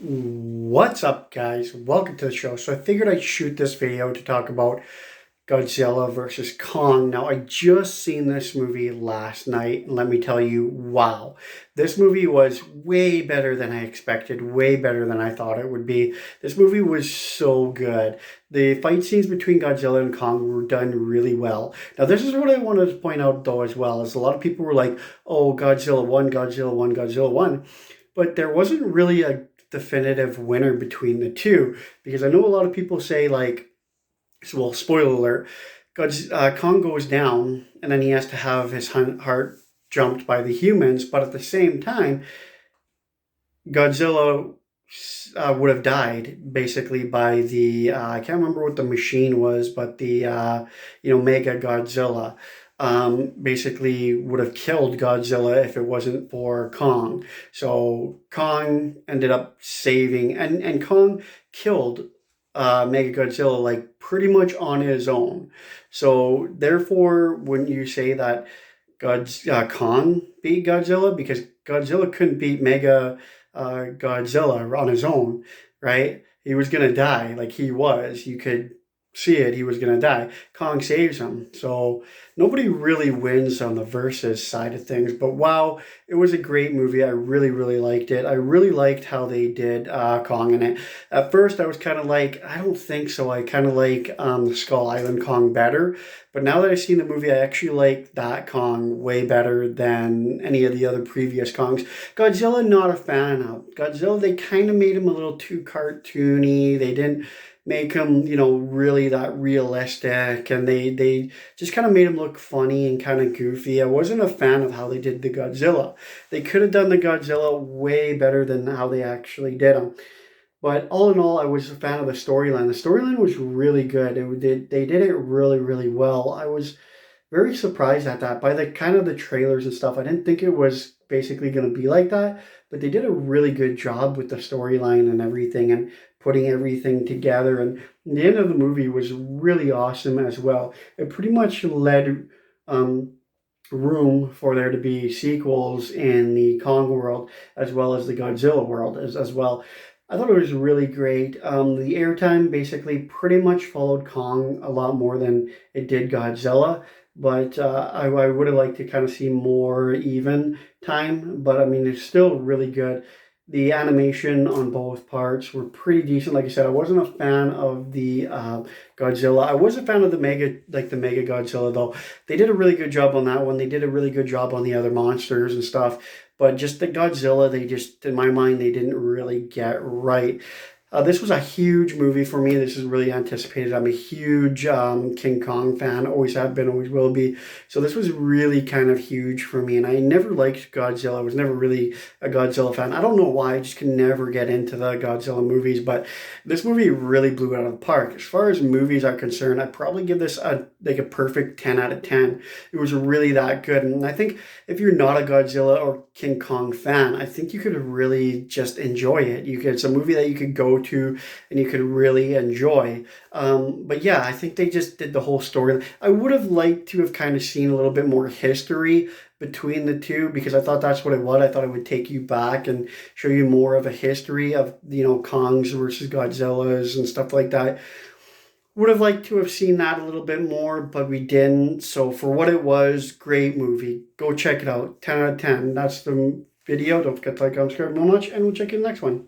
What's up, guys? Welcome to the show. So I figured I'd shoot this video to talk about Godzilla versus Kong. Now, I just seen this movie last night, and let me tell you, wow. This movie was way better than I expected, way better than I thought it would be. This movie was so good. The fight scenes between Godzilla and Kong were done really well. Now, this is what I wanted to point out, though, as well, is a lot of people were like, oh, Godzilla 1, Godzilla 1, Godzilla 1. But there wasn't really a definitive winner between the two, because I know a lot of people say, like, well, spoiler alert, Kong goes down and then he has to have his heart jumped by the humans, but at the same time, Godzilla would have died basically by the I can't remember what the machine was, but the Mega Godzilla basically would have killed Godzilla if it wasn't for Kong. So Kong ended up saving, and Kong killed Mega Godzilla like pretty much on his own. So therefore, wouldn't you say that Kong beat Godzilla, because Godzilla couldn't beat Mega Godzilla on his own, right? He was gonna die, like he was. You could see it. He was gonna die. Kong saves him. So nobody really wins on the versus side of things. But wow, it was a great movie. I really, really liked it. I really liked how they did Kong in it. At first, I was kind of like, I don't think so. I kind of like the Skull Island Kong better. But now that I've seen the movie, I actually like that Kong way better than any of the other previous Kongs. Godzilla, not a fan of. Godzilla, they kind of made him a little too cartoony. They didn't make him, really that realistic, and they just kind of made him look funny and kind of goofy. I wasn't a fan of how they did the Godzilla. They could have done the Godzilla way better than how they actually did him. But all in all, I was a fan of the storyline. The storyline was really good. They did it really, really well. I was very surprised at that by the kind of the trailers and stuff. I didn't think it was basically going to be like that, but they did a really good job with the storyline and everything, and putting everything together. And the end of the movie was really awesome as well. It pretty much led room for there to be sequels in the Kong world as well as the Godzilla world as well. I thought it was really great. The airtime basically pretty much followed Kong a lot more than it did Godzilla, but I would have liked to kind of see more even time. But I mean, it's still really good. The animation on both parts were pretty decent. Like I said, I wasn't a fan of the Godzilla. I was a fan of the Mega Godzilla, though. They did a really good job on that one. They did a really good job on the other monsters and stuff. But just the Godzilla, they just, in my mind, they didn't really get right. This was a huge movie for me. This is really anticipated. I'm a huge King Kong fan. Always have been, always will be. So this was really kind of huge for me. And I never liked Godzilla. I was never really a Godzilla fan. I don't know why. I just could never get into the Godzilla movies. But this movie really blew it out of the park. As far as movies are concerned, I'd probably give this a perfect 10 out of 10. It was really that good. And I think if you're not a Godzilla or King Kong fan, I think you could really just enjoy it. It's a movie that you could go to and you could really enjoy. But yeah, I think they just did the whole story. I would have liked to have kind of seen a little bit more history between the two, because I thought that's what it was. I thought it would take you back and show you more of a history of, Kongs versus Godzillas and stuff like that. Would have liked to have seen that a little bit more, but we didn't. So for what it was, great movie. Go check it out. 10 out of 10. That's the video. Don't forget to like, subscribe, much, and we'll check you in the next one.